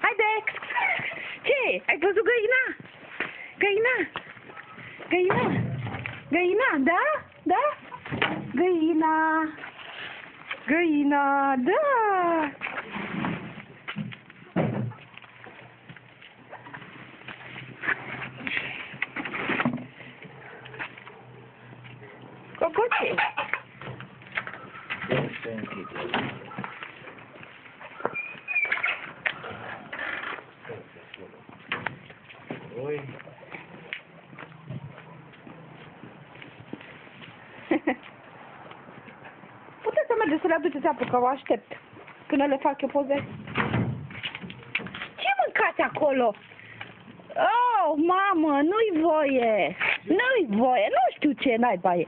Haide! Ce? Ai văzut găina? Găina? Găina? Găina, da? Da? Găina! Găina, da! Cocoțe! Oi. Puteți să mergeți să le aduceți apă, că o aștept. Până le fac eu poze. Ce mâncați acolo? Oh, mamă, nu-i voie! Nu-i voie! Nu știu ce naiba e.